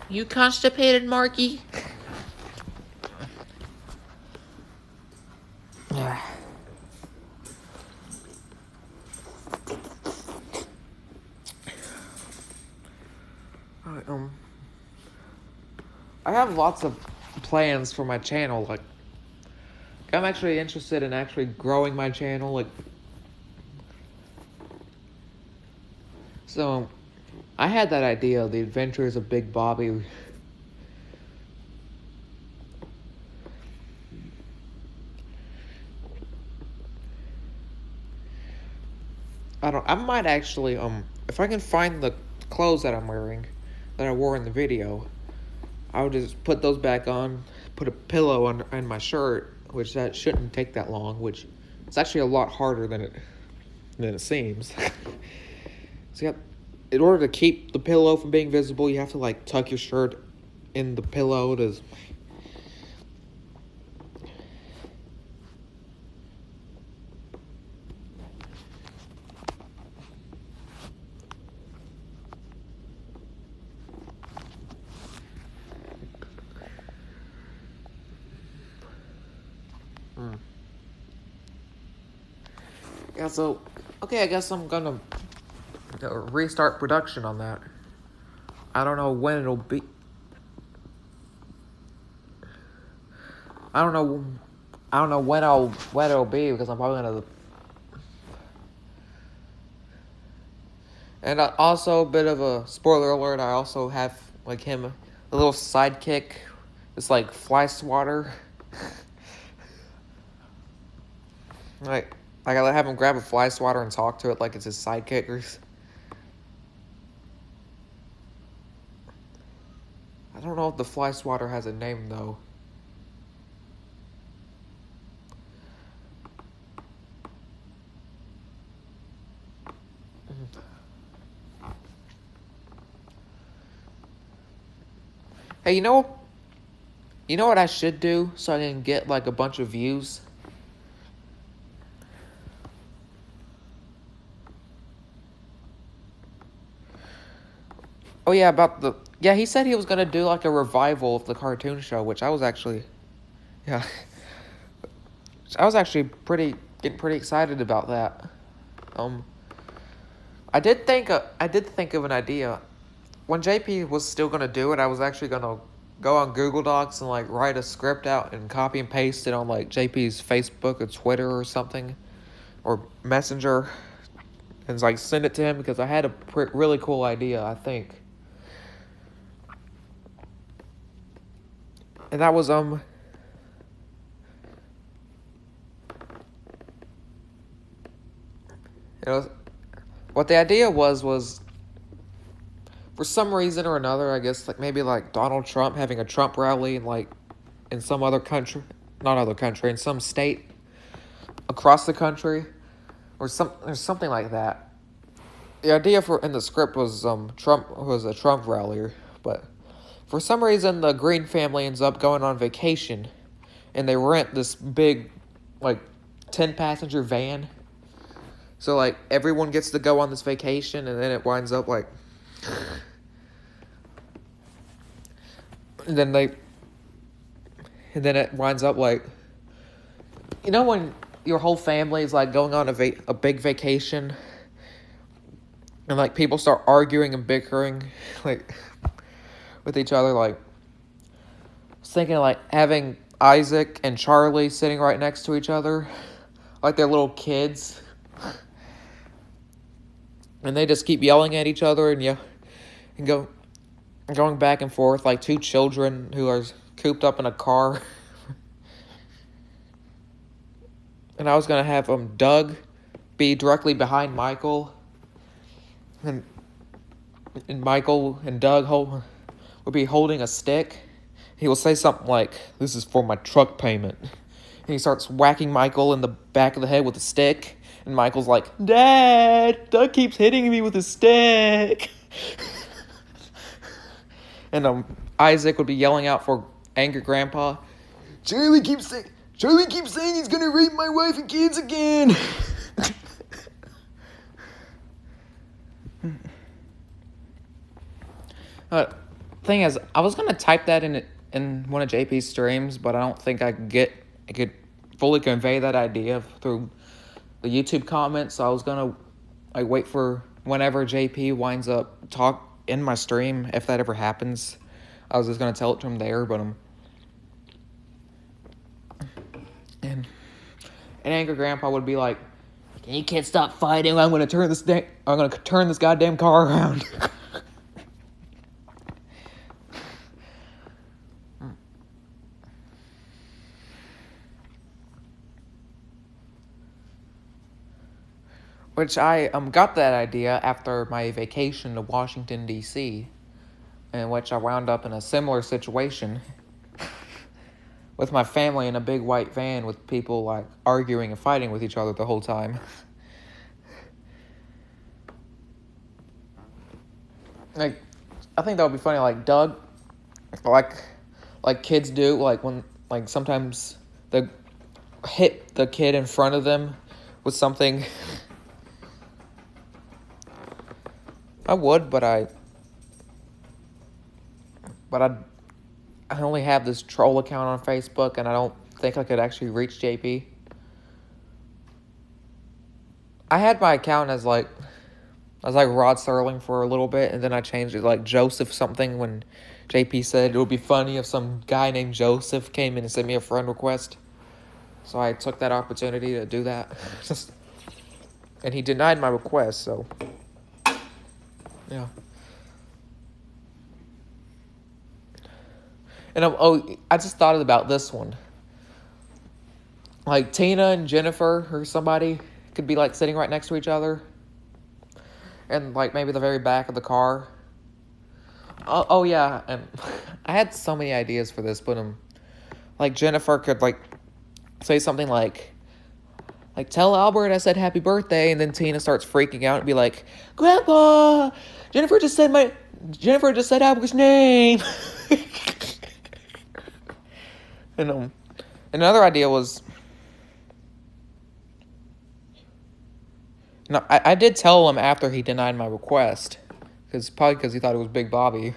Speaker 2: You constipated, Marky? Yeah. I have lots of plans for my channel. Like, I'm actually interested in actually growing my channel. Like, so I had that idea, The Adventures of Big Bobby. I might actually, if I can find the clothes that I'm wearing, that I wore in the video, I would just put those back on, put a pillow on my shirt, which that shouldn't take that long, which it's actually a lot harder than it seems. So you have, in order to keep the pillow from being visible, you have to like tuck your shirt in the pillow to. Yeah, so, okay, I guess I'm gonna restart production on that. I don't know when it'll be. I don't know. I don't know when it'll be because I'm probably gonna. And also, a bit of a spoiler alert. I also have like him, a little sidekick. It's like fly swatter. like I gotta have him grab a fly swatter and talk to it like it's his sidekick. I don't know if the fly swatter has a name though. Hey, you know what I should do so I can get like a bunch of views? Oh yeah, he said he was gonna do like a revival of the cartoon show, which I was actually, yeah, I was actually getting pretty excited about that. I did think of an idea. When JP was still gonna do it, I was actually gonna go on Google Docs and like write a script out and copy and paste it on like JP's Facebook or Twitter or something, or Messenger, and like send it to him because I had a really cool idea, I think. And that was it was, what the idea was for some reason or another, I guess like maybe like Donald Trump having a Trump rally like in some other country, not other country, in some state across the country, or something like that. The idea in the script was Trump was a Trump rally, but for some reason the Green family ends up going on vacation, and they rent this big, like, 10-passenger van. So like everyone gets to go on this vacation, and then it winds up like, and then it winds up like, you know when your whole family is like going on a big vacation, and like people start arguing and bickering like with each other. Like, I was thinking like having Isaac and Charlie sitting right next to each other, like they're little kids, and they just keep yelling at each other and going back and forth like two children who are cooped up in a car. And I was gonna have Doug be directly behind Michael, and Michael and Doug would be holding a stick. He will say something like, "This is for my truck payment." And he starts whacking Michael in the back of the head with a stick. And Michael's like, "Dad, Doug keeps hitting me with a stick." And Isaac would be yelling out for angry grandpa, Charlie keeps saying he's gonna rape my wife and kids again." Thing is, I was gonna type that in one of JP's streams, but I don't think I could fully convey that idea through the YouTube comments. So I was gonna like wait for whenever JP winds up talk in my stream, if that ever happens. I was just gonna tell it to him there, but and angry grandpa would be like, "You can't stop fighting. I'm gonna turn this goddamn car around." Which I got that idea after my vacation to Washington, D.C., in which I wound up in a similar situation with my family in a big white van with people like arguing and fighting with each other the whole time. like, I think that would be funny. Like Doug, like kids do. Like when, like sometimes they hit the kid in front of them with something. I would, but I only have this troll account on Facebook, and I don't think I could actually reach JP. I had my account as like Rod Serling for a little bit, and then I changed it like Joseph something when JP said it would be funny if some guy named Joseph came in and sent me a friend request. So I took that opportunity to do that. And he denied my request, so yeah. And I just thought about this one. Like Tina and Jennifer or somebody could be like sitting right next to each other. And like maybe the very back of the car. Oh yeah, and I had so many ideas for this, but like Jennifer could like say something like tell Albert I said happy birthday, and then Tina starts freaking out and be like, Grandpa, Jennifer just said Albert's name. And another idea was, no, I did tell him after he denied my request, probably because he thought it was Big Bobby.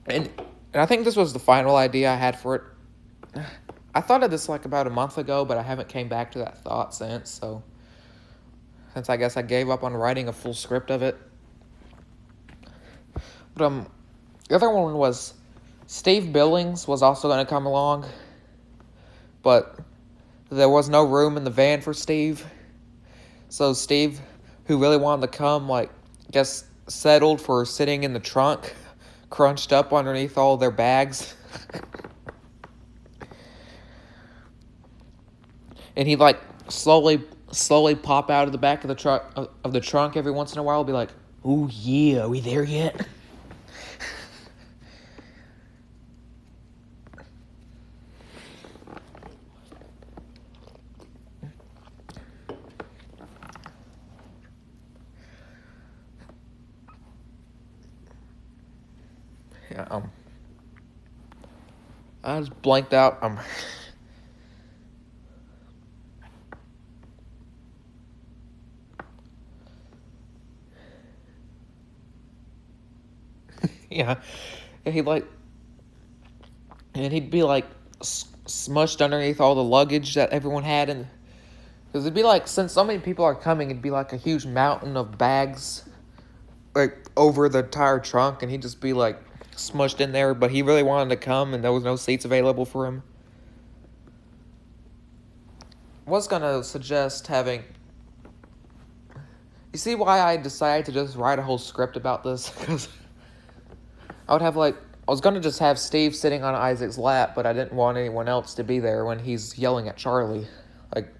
Speaker 2: And I think this was the final idea I had for it. I thought of this like about a month ago, but I haven't came back to that thought since. So, since I guess I gave up on writing a full script of it. But the other one was Steve Billings was also going to come along, but there was no room in the van for Steve. So Steve, who really wanted to come, like, just settled for sitting in the trunk, crunched up underneath all their bags. And he'd like slowly pop out of the back of the trunk every once in a while, be like, "Oh yeah, are we there yet?" Yeah, I just blanked out. Yeah, and he'd be like smushed underneath all the luggage that everyone had, and because it'd be like, since so many people are coming, it'd be like a huge mountain of bags, like over the entire trunk, and he'd just be like smushed in there. But he really wanted to come, and there was no seats available for him. I was gonna suggest having. You see why I decided to just write a whole script about this? Because I was gonna just have Steve sitting on Isaac's lap, but I didn't want anyone else to be there when he's yelling at Charlie. Like,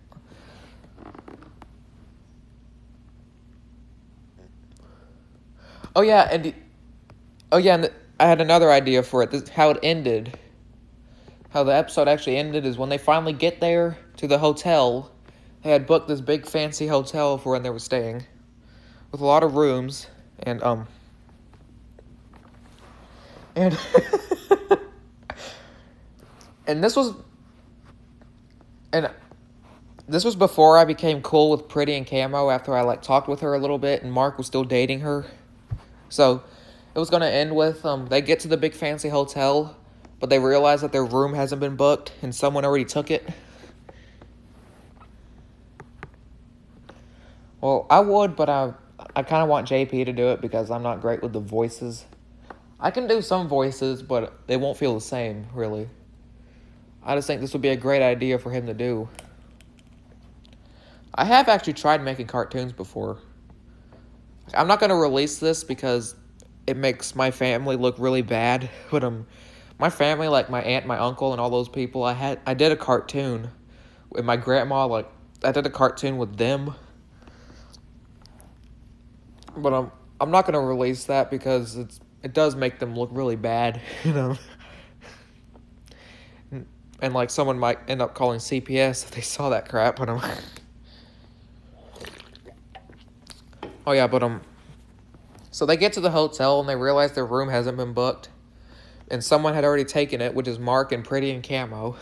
Speaker 2: oh yeah, and I had another idea for it. How it ended. How the episode actually ended is when they finally get there to the hotel. They had booked this big fancy hotel for when they were staying, with a lot of rooms, and and and this was before I became cool with Pretty and Camo, after I like talked with her a little bit and Mark was still dating her. So it was gonna end with they get to the big fancy hotel, but they realize that their room hasn't been booked and someone already took it. Well, I would, but I kind of want JP to do it because I'm not great with the voices. I can do some voices, but they won't feel the same, really. I just think this would be a great idea for him to do. I have actually tried making cartoons before. I'm not going to release this because it makes my family look really bad. But my family, like my aunt, my uncle, and all those people, I did a cartoon with my grandma. Like, I did a cartoon with them. But I'm not going to release that because it does make them look really bad, you know. And like someone might end up calling CPS if they saw that crap. But oh yeah, but So they get to the hotel and they realize their room hasn't been booked. And someone had already taken it, which is Mark and Pretty and Camo.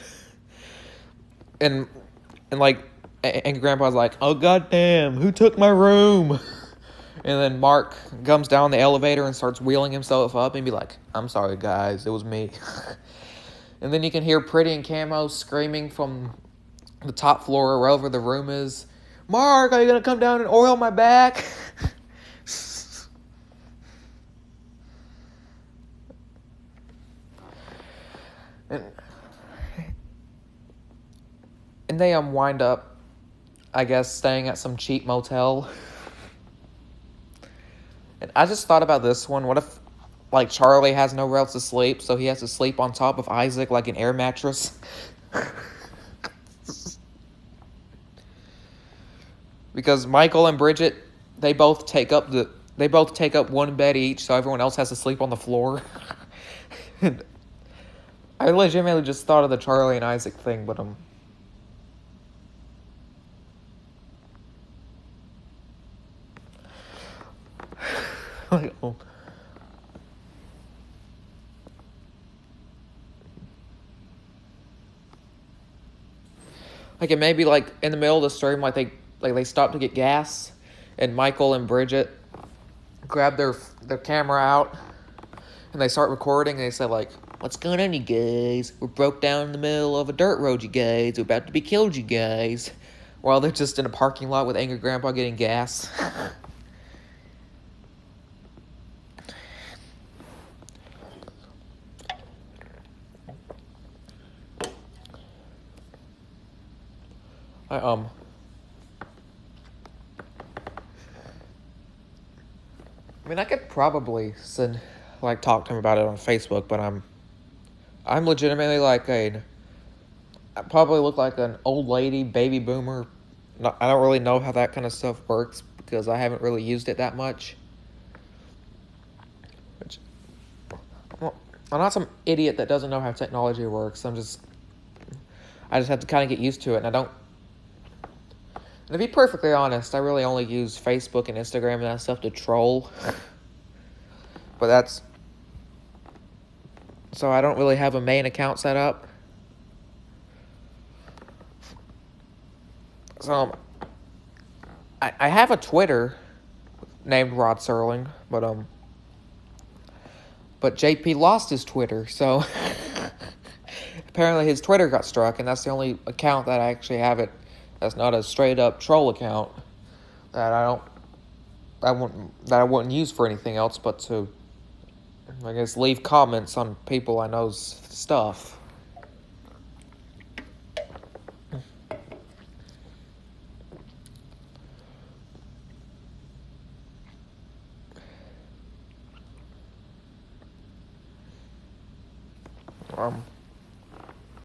Speaker 2: And like, and Grandpa's like, oh goddamn, who took my room? And then Mark comes down the elevator and starts wheeling himself up and be like, I'm sorry guys, it was me. And then you can hear Pretty and Camo screaming from the top floor wherever the room is, Mark, are you gonna come down and oil my back? And they wind up, I guess, staying at some cheap motel. And I just thought about this one. What if, like, Charlie has nowhere else to sleep, so he has to sleep on top of Isaac like an air mattress? Because Michael and Bridget, they both take up one bed each, so everyone else has to sleep on the floor. And I legitimately just thought of the Charlie and Isaac thing, but like, oh. Like, it may be like in the middle of the stream, like they stop to get gas, and Michael and Bridget grab their camera out, and they start recording, and they say like, what's going on, you guys? We're broke down in the middle of a dirt road, you guys. We're about to be killed, you guys. While they're just in a parking lot with Angry Grandpa getting gas. I mean, I could probably talk to him about it on Facebook, but I'm legitimately like I probably look like an old lady, baby boomer. I don't really know how that kind of stuff works because I haven't really used it that much. Well, I'm not some idiot that doesn't know how technology works. I just have to kind of get used to it, and and to be perfectly honest, I really only use Facebook and Instagram and that stuff to troll. But so I don't really have a main account set up. So I have a Twitter named Rod Serling, but JP lost his Twitter, so apparently his Twitter got struck, and that's the only account that I actually have it. That's not a straight up troll account that I wouldn't use for anything else but to, I guess, leave comments on people I know's stuff.